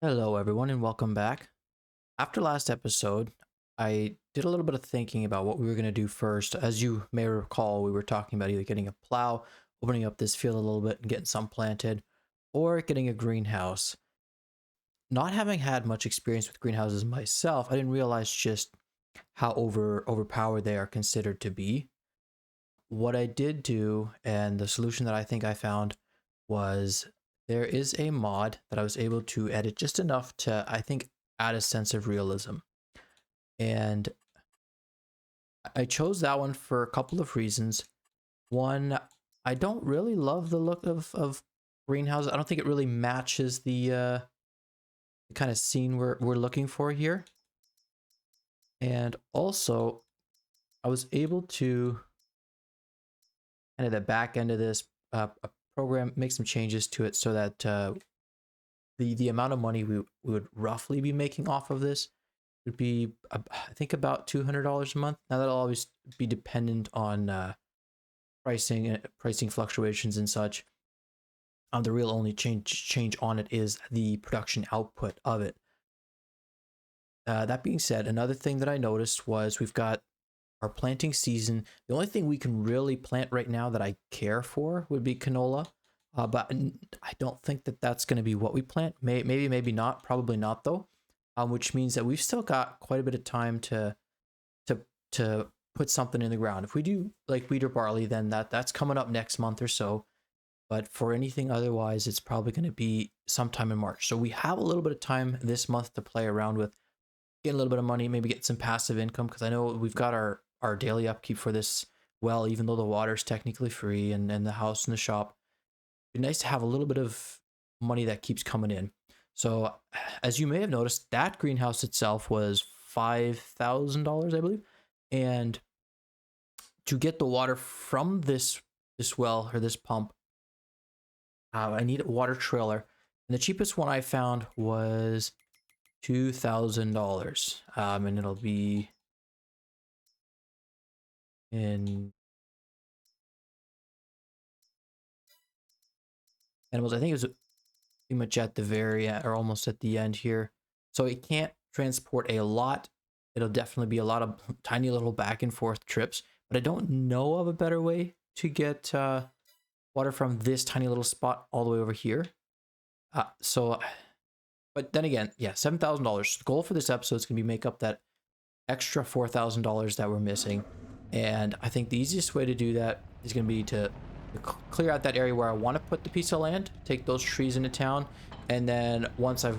Hello, everyone, and welcome back. After last episode, I did a little bit of thinking about what we were going to do first. As you may recall, we were talking about either getting a plow, opening up this field a little bit and getting some planted, or getting a greenhouse. Not having had much experience with greenhouses myself, I didn't realize just how overpowered they are considered to be. What I did do, and the solution that I think I found, was there is a mod that I was able to edit just enough to, I think, add a sense of realism. And I chose that one for a couple of reasons. One, I don't really love the look of greenhouses. I don't think it really matches the kind of scene we're looking for here. And also, I was able to kind of the back end of this program make some changes to it so that the amount of money we would roughly be making off of this would be I think about $200 a month. Now that'll always be dependent on pricing fluctuations and such. The real only change on it is the production output of it. That being said, another thing that I noticed was we've got our planting season. The only thing we can really plant right now that I care for would be canola. But I don't think that that's going to be what we plant. Maybe not. Probably not though. Which means that we've still got quite a bit of time to put something in the ground. If we do like wheat or barley, then that's coming up next month or so. But for anything otherwise, it's probably going to be sometime in March. So we have a little bit of time this month to play around with, get a little bit of money, maybe get some passive income, because I know we've got our daily upkeep for this well, even though the water's technically free and the house and the shop. It'd be nice to have a little bit of money that keeps coming in. So as you may have noticed, that greenhouse itself was $5,000, I believe. And to get the water from this well or this pump, I need a water trailer. And the cheapest one I found was $2,000. And it'll be in animals. I think it was pretty much at the very or almost at the end here. So it can't transport a lot. It'll definitely be a lot of tiny little back and forth trips, but I don't know of a better way to get water from this tiny little spot all the way over here. But then again, yeah, $7,000. The goal for this episode is going to be make up that extra $4,000 that we're missing. And I think the easiest way to do that is going to be to clear out that area where I want to put the piece of land, take those trees into town, and then once I've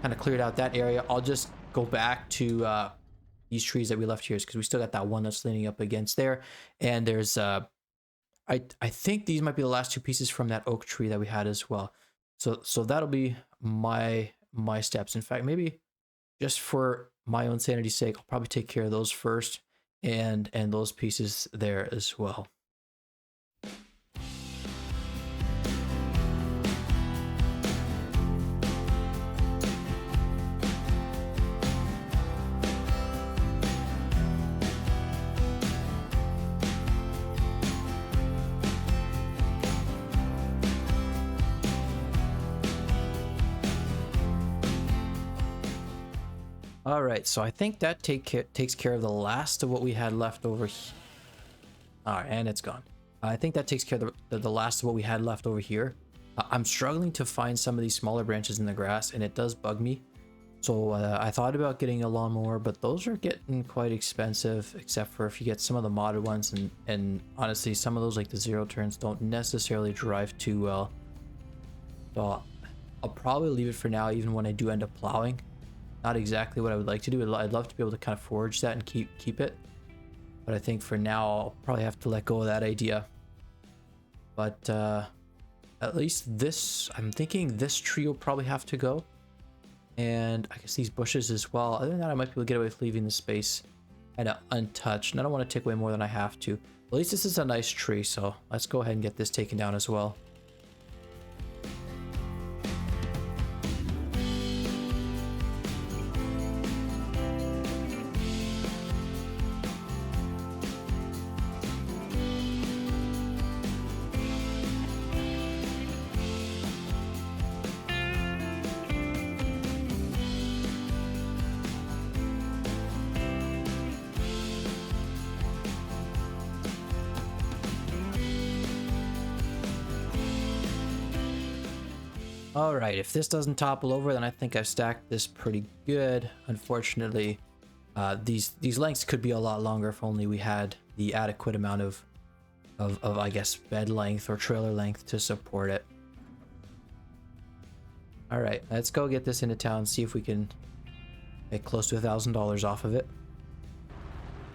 kind of cleared out that area, I'll just go back to these trees that we left here, because we still got that one that's leaning up against there. And there's I think these might be the last two pieces from that oak tree that we had as well. So that'll be my steps. In fact, maybe just for my own sanity's sake, I'll probably take care of those first and those pieces there as well. All right, so I think that takes care of the last of what we had left over here. All right, and it's gone. I think that takes care of the last of what we had left over here. I'm struggling to find some of these smaller branches in the grass, and it does bug me. So I thought about getting a lawnmower, but those are getting quite expensive, except for if you get some of the modded ones. And honestly, some of those, like the zero turns, don't necessarily drive too well. So I'll probably leave it for now, even when I do end up plowing. Not exactly what I would like to do. I'd love to be able to kind of forage that and keep it. But I think for now, I'll probably have to let go of that idea. But at least this, I'm thinking this tree will probably have to go. And I guess these bushes as well. Other than that, I might be able to get away with leaving the space kind of untouched. And I don't want to take away more than I have to. At least this is a nice tree, so let's go ahead and get this taken down as well. All right, if this doesn't topple over, then I think I've stacked this pretty good. Unfortunately, these lengths could be a lot longer if only we had the adequate amount of I guess bed length or trailer length to support it. All right, let's go get this into town, see if we can make close to $1,000 off of it.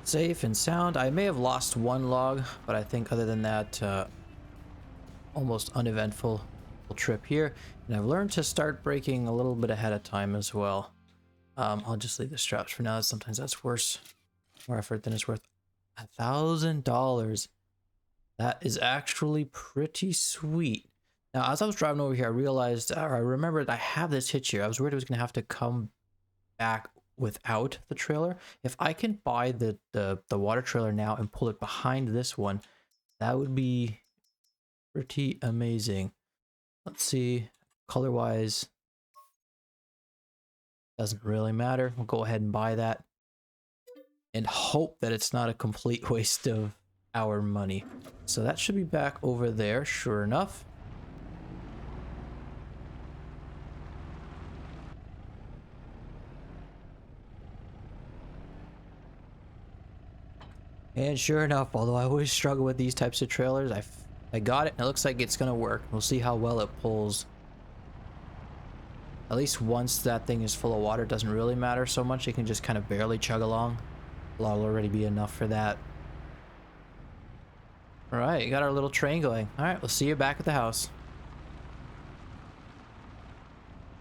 Safe and sound. I may have lost one log, but I think other than that, almost uneventful trip here. And I've learned to start braking a little bit ahead of time as well. I'll just leave the straps for now. Sometimes that's more effort than it's worth. $1,000. That is actually pretty sweet. Now, as I was driving over here, I realized, or I remembered I have this hitch here. I was worried I was going to have to come back without the trailer. If I can buy the water trailer now and pull it behind this one, that would be pretty amazing. Let's see, color-wise, doesn't really matter. We'll go ahead and buy that and hope that it's not a complete waste of our money. So that should be back over there, sure enough. And sure enough, although I always struggle with these types of trailers, I got it, and it looks like it's gonna work. We'll see how well it pulls. At least once that thing is full of water, it doesn't really matter so much. It can just kind of barely chug along. That'll already be enough for that. All right, got our little train going. All right, we'll see you back at the house.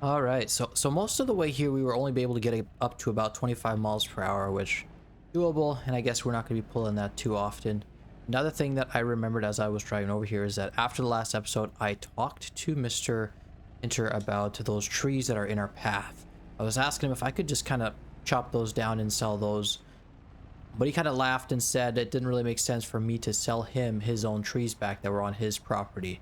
All right, so most of the way here, we were only able to get up to about 25 miles per hour, which doable, and I guess we're not going to be pulling that too often. Another thing that I remembered as I was driving over here is that after the last episode, I talked to Mr. Hinter about those trees that are in our path. I was asking him if I could just kind of chop those down and sell those, but he kind of laughed and said it didn't really make sense for me to sell him his own trees back that were on his property.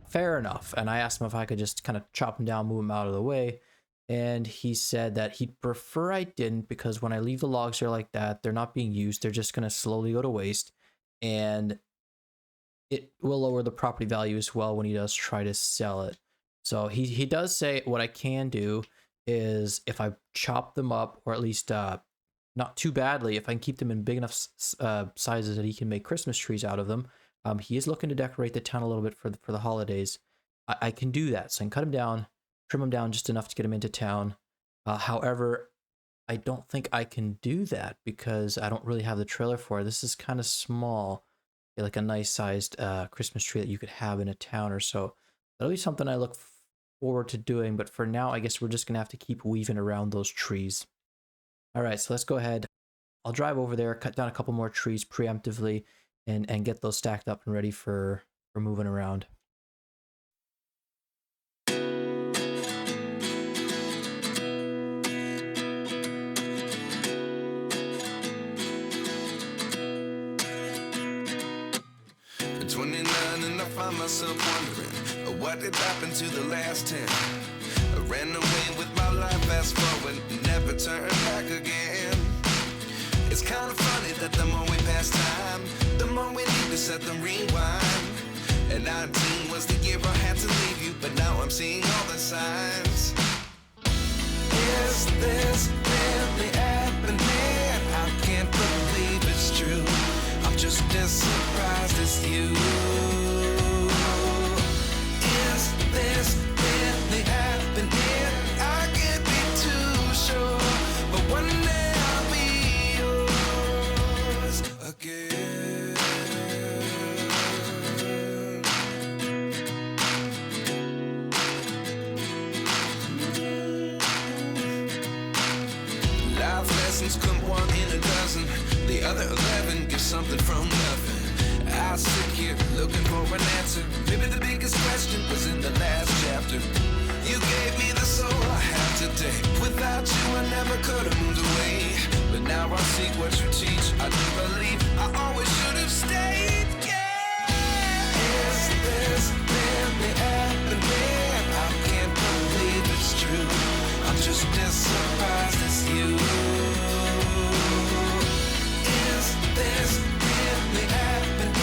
Fair enough. And I asked him if I could just kind of chop them down, move them out of the way. And he said that he'd prefer I didn't, because when I leave the logs there like that, they're not being used. They're just going to slowly go to waste. And it will lower the property value as well when he does try to sell it. So he does say what I can do is if I chop them up, or at least not too badly, if I can keep them in big enough sizes that he can make Christmas trees out of them. He is looking to decorate the town a little bit for the holidays. I can do that. So I can cut them down, trim them down just enough to get them into town. However, I don't think I can do that because I don't really have the trailer for it. This is kind of small, like a nice sized Christmas tree that you could have in a town or so. That'll be something I look forward to doing, but for now, I guess we're just gonna have to keep weaving around those trees. All right, so let's go ahead. I'll drive over there, cut down a couple more trees preemptively, and get those stacked up and ready for moving around. Find myself wondering what did happen to the last 10. I ran away with my life, fast forward, never turn back again. It's kind of funny that the more we pass time, the more we need to set them rewind. And 19 was the year I had to leave you, but now I'm seeing all the signs. Is this really happening? I can't believe it's true. I'm just as surprised as you. This really happening? I can't be too sure, but one day I'll be yours again. Life lessons come one in a dozen. The other 11 get something from nothing. I sit here looking for an answer. Maybe the biggest question was in the last chapter. You gave me the soul I have today. Without you I never could have moved away. But now I see what you teach. I do believe I always should have stayed. Yeah. Is this really happening? I can't believe it's true. I'm just as surprised as you. Is this really happening?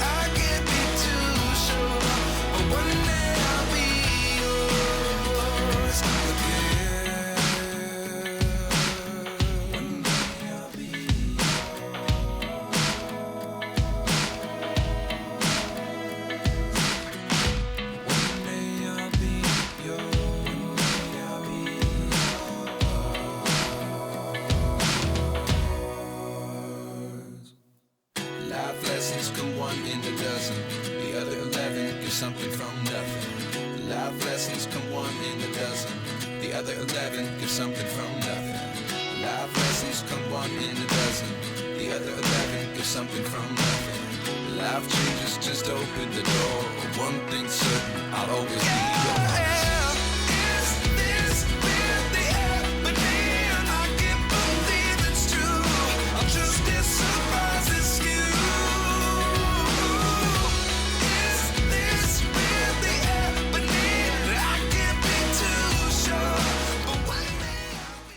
I can't be too sure, but one day I'll be yours. something from nothing. Life lessons come one in a dozen. The other 11 give something from nothing. Life lessons come one in a dozen. The other 11 give something from nothing. Life changes just open the door. One thing's certain, I'll always be yours.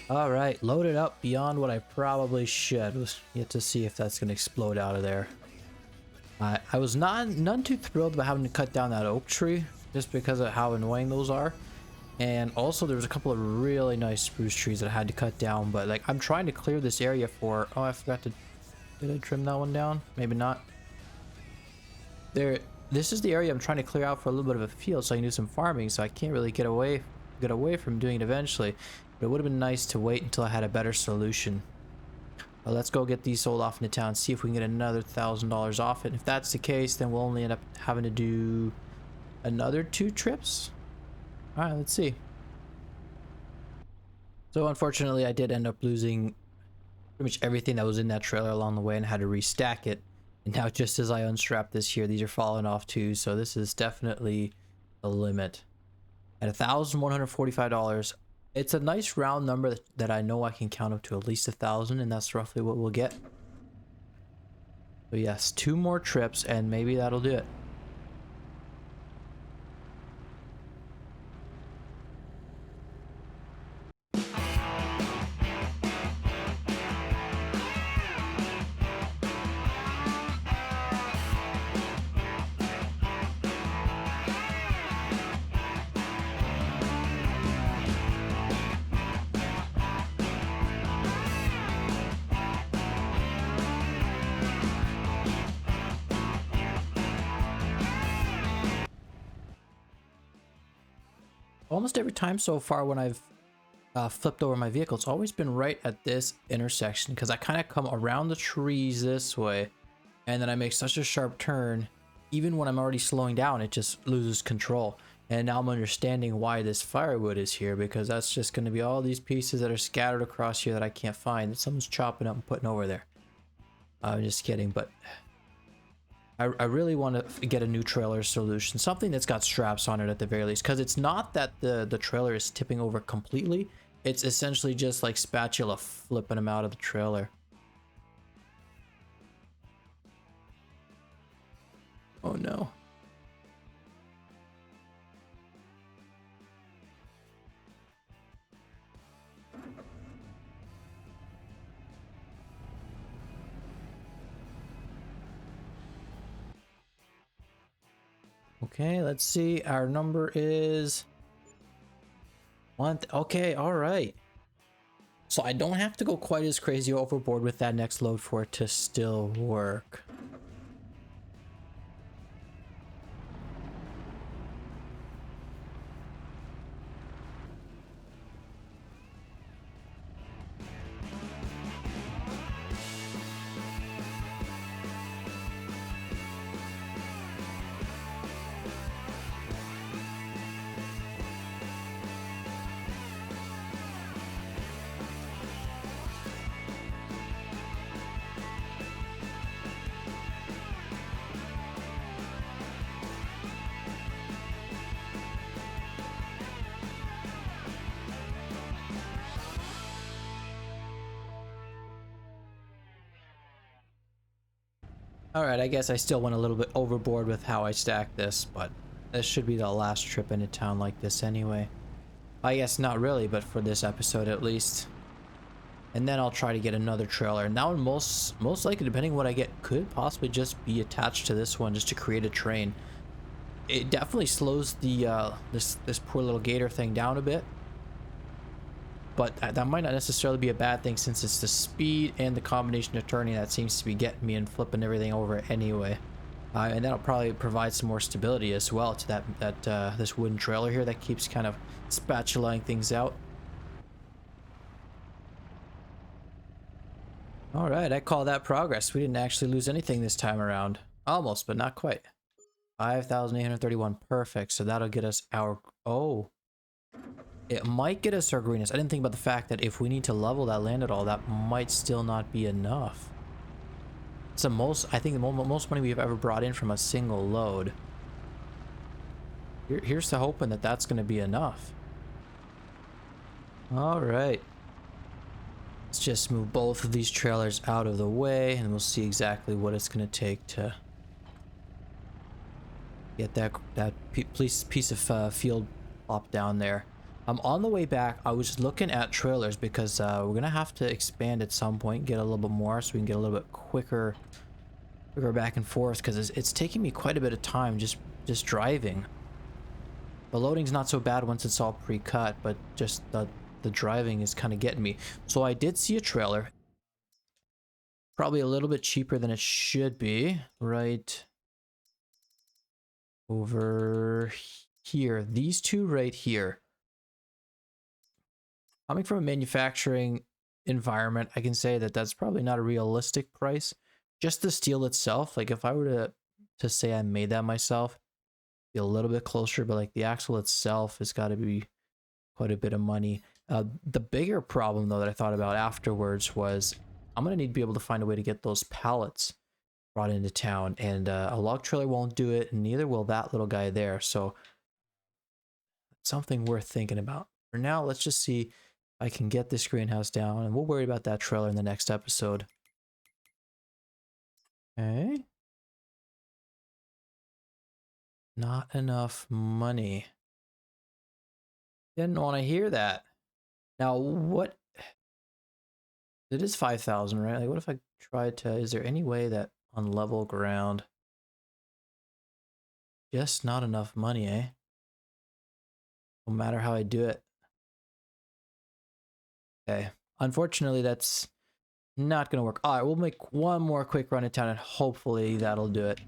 All right, loaded up beyond what I probably should. Was yet to see if that's gonna explode out of there. I was none too thrilled about having to cut down that oak tree just because of how annoying those are, and also there was a couple of really nice spruce trees that I had to cut down. But like, I'm trying to clear this area for. Oh, I forgot to. Did I trim that one down? Maybe not. There. This is the area I'm trying to clear out for a little bit of a field so I can do some farming. So I can't really get away from doing it eventually. But it would have been nice to wait until I had a better solution. Well, let's go get these sold off into town, see if we can get another $1,000 off it. And if that's the case, then we'll only end up having to do another 2 trips. All right, let's see. So unfortunately, I did end up losing pretty much everything that was in that trailer along the way and had to restack it. And now just as I unstrap this here, these are falling off too. So this is definitely the limit. At $1,145, it's a nice round number that I know I can count up to at least 1,000, and that's roughly what we'll get. So yes, 2 more trips and maybe that'll do it. Almost every time so far when I've flipped over my vehicle, it's always been right at this intersection because I kind of come around the trees this way and then I make such a sharp turn. Even when I'm already slowing down, it just loses control. And now I'm understanding why this firewood is here, because that's just going to be all these pieces that are scattered across here that I can't find, that someone's chopping up and putting over there. I'm just kidding, but I really want to get a new trailer solution, something that's got straps on it at the very least, because it's not that the trailer is tipping over completely. It's essentially just like spatula flipping them out of the trailer. Oh no. Okay, let's see. Our number is okay, all right. So I don't have to go quite as crazy overboard with that next load for it to still work. Alright, I guess I still went a little bit overboard with how I stacked this, but this should be the last trip into town like this anyway. I guess not really, but for this episode at least. And then I'll try to get another trailer. And that one most likely, depending on what I get, could possibly just be attached to this one just to create a train. It definitely slows the this poor little gator thing down a bit. But that might not necessarily be a bad thing, since it's the speed and the combination of turning that seems to be getting me and flipping everything over anyway. And that'll probably provide some more stability as well to this wooden trailer here that keeps kind of spatulaing things out. All right, I call that progress. We didn't actually lose anything this time around. Almost, but not quite. 5,831. Perfect. So that'll get us our... Oh. It might get us our greenness. I didn't think about the fact that if we need to level that land at all, that might still not be enough. It's the most... I think the most money we've ever brought in from a single load. Here's to hoping that that's going to be enough. All right. Let's just move both of these trailers out of the way, and we'll see exactly what it's going to take to get that piece of field plopped down there. On the way back, I was looking at trailers because we're going to have to expand at some point, get a little bit more so we can get a little bit quicker back and forth, because it's taking me quite a bit of time just driving. The loading's not so bad once it's all pre-cut, but just the driving is kind of getting me. So I did see a trailer, probably a little bit cheaper than it should be, right over here. These two right here. Coming from a manufacturing environment, I can say that that's probably not a realistic price. Just the steel itself, like if I were to say I made that myself, be a little bit closer, but like the axle itself has got to be quite a bit of money. The bigger problem though that I thought about afterwards was I'm gonna need to be able to find a way to get those pallets brought into town, and a log trailer won't do it, and neither will that little guy there. So something worth thinking about. For now, let's just see if I can get this greenhouse down, and we'll worry about that trailer in the next episode. Okay. Not enough money. Didn't want to hear that. Now, what? It is 5,000, right? Like, what if I tried to... Is there any way that on level ground... Just not enough money, eh? No matter how I do it. Okay. Unfortunately, that's not going to work. All right, we'll make one more quick run in town, and hopefully that'll do it.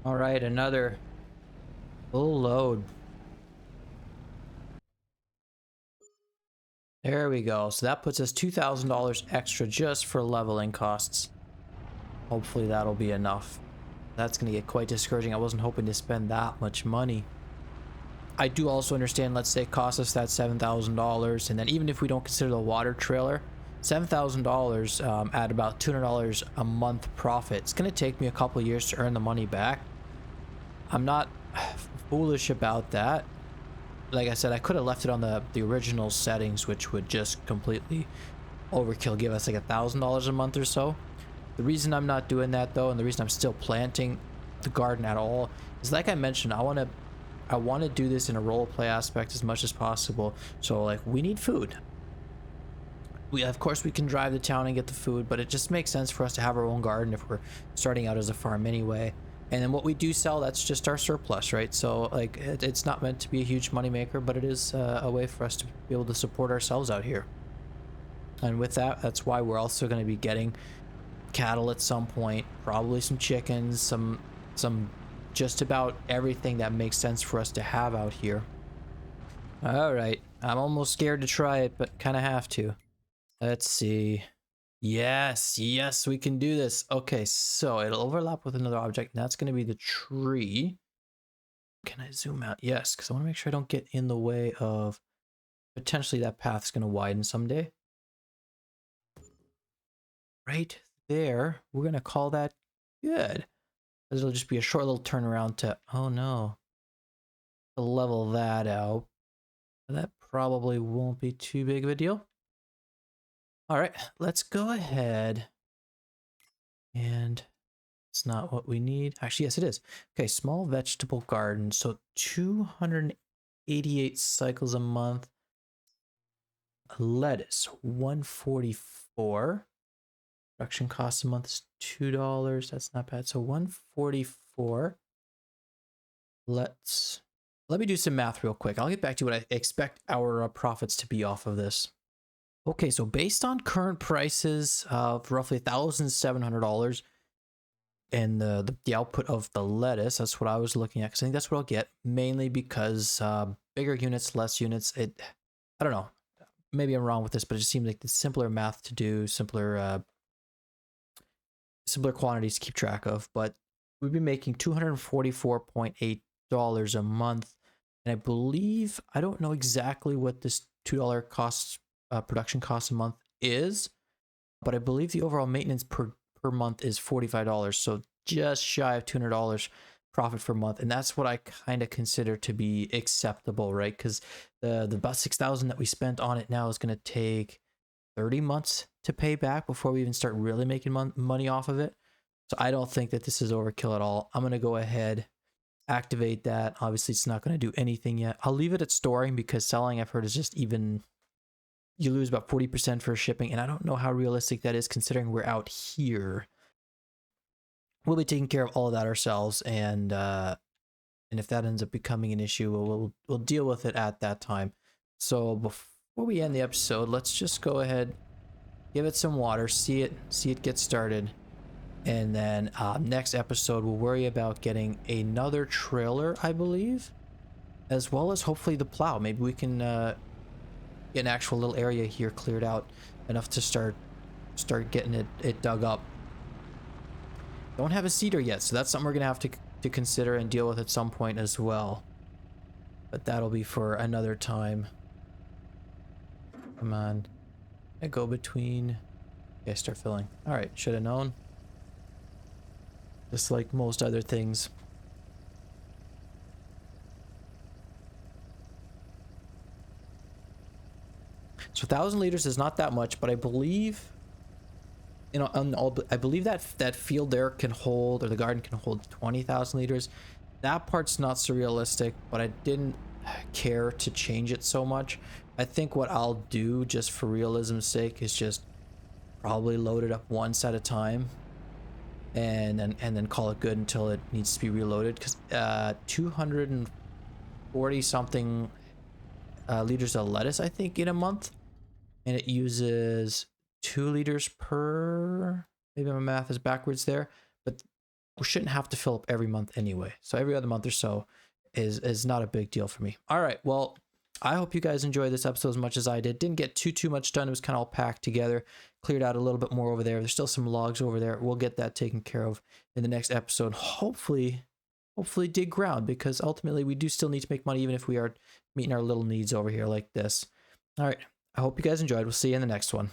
All right, another full load. There we go. So that puts us $2,000 extra just for leveling costs. Hopefully that'll be enough. That's going to get quite discouraging. I wasn't hoping to spend that much money. I do also understand, let's say it costs us that $7,000, and then even if we don't consider the water trailer, $7,000 at about $200 a month profit. It's going to take me a couple of years to earn the money back. I'm not foolish about that. Like I said, I could have left it on the original settings, which would just completely overkill, give us like $1,000 a month or so. The reason I'm not doing that though, and the reason I'm still planting the garden at all, is like I mentioned, I want to do this in a role play aspect as much as possible. So like, we need food. Of course we can drive to town and get the food, but it just makes sense for us to have our own garden if we're starting out as a farm anyway. And then what we do sell, that's just our surplus, right? So like, it's not meant to be a huge money maker, but it is a way for us to be able to support ourselves out here. And with that, that's why we're also going to be getting cattle at some point, probably some chickens, some just about everything that makes sense for us to have out here. All right, I'm almost scared to try it, but kind of have to. Let's see. Yes, we can do this. Okay, so it'll overlap with another object, and that's going to be the tree. Can I zoom out? Yes, because I want to make sure I don't get in the way of potentially that path's going to widen someday. Right there, we're going to call that good. It'll just be a short little turnaround to, oh no, to level that out. That probably won't be too big of a deal. All right, let's go ahead, and it's not what we need. Actually, yes, it is. Okay, small vegetable garden. So 288 cycles a month. Lettuce, 144. Production cost a month is $2. That's not bad. So 144. Let me do some math real quick. I'll get back to what I expect our profits to be off of this. Okay, so based on current prices of roughly $1,700 and the output of the lettuce, that's what I was looking at, because I think that's what I'll get, mainly because bigger units, less units, I don't know. maybe I'm wrong with this, but it just seems like the simpler math to do, simpler quantities to keep track of. But we'd be making $244.8 a month, and I believe, I don't know exactly what this $2 costs, production cost a month is, but I believe the overall maintenance per month is $45, so just shy of $200 profit per month, and that's what I kind of consider to be acceptable, right? Because the about 6,000 that we spent on it now is going to take 30 months to pay back before we even start really making money off of it. So I don't think that this is overkill at all. I'm going to go ahead, activate that. Obviously, it's not going to do anything yet. I'll leave it at storing, because selling, I've heard, is just even, you lose about 40% for shipping, and I don't know how realistic that is considering we're out here. We'll be taking care of all of that ourselves, and if that ends up becoming an issue, we'll deal with it at that time. So before we end the episode, let's just go ahead, give it some water, see it get started, and then next episode we'll worry about getting another trailer, I believe, as well as hopefully the plow. Maybe we can get an actual little area here cleared out enough to start getting it dug up. Don't have a seeder yet, so that's something we're gonna have to consider and deal with at some point as well, but that'll be for another time. Come on, I go between. Okay, start filling. All right, should have known, just like most other things. So 1,000 liters is not that much, but I believe, you know, I believe that field there can hold, or the garden can hold 20,000 liters. That part's not so realistic, but I didn't care to change it so much. I think what I'll do, just for realism's sake, is just probably load it up once at a time, and then call it good until it needs to be reloaded. Because 240 something liters of lettuce, I think, in a month, and it uses 2 liters per, maybe my math is backwards there, but we shouldn't have to fill up every month anyway. So every other month or so is not a big deal for me. All right, well, I hope you guys enjoyed this episode as much as I did. Didn't get too much done. It was kind of all packed together. Cleared out a little bit more over there. There's still some logs over there. We'll get that taken care of in the next episode. Hopefully dig ground, because ultimately we do still need to make money, even if we are meeting our little needs over here like this. All right, I hope you guys enjoyed. We'll see you in the next one.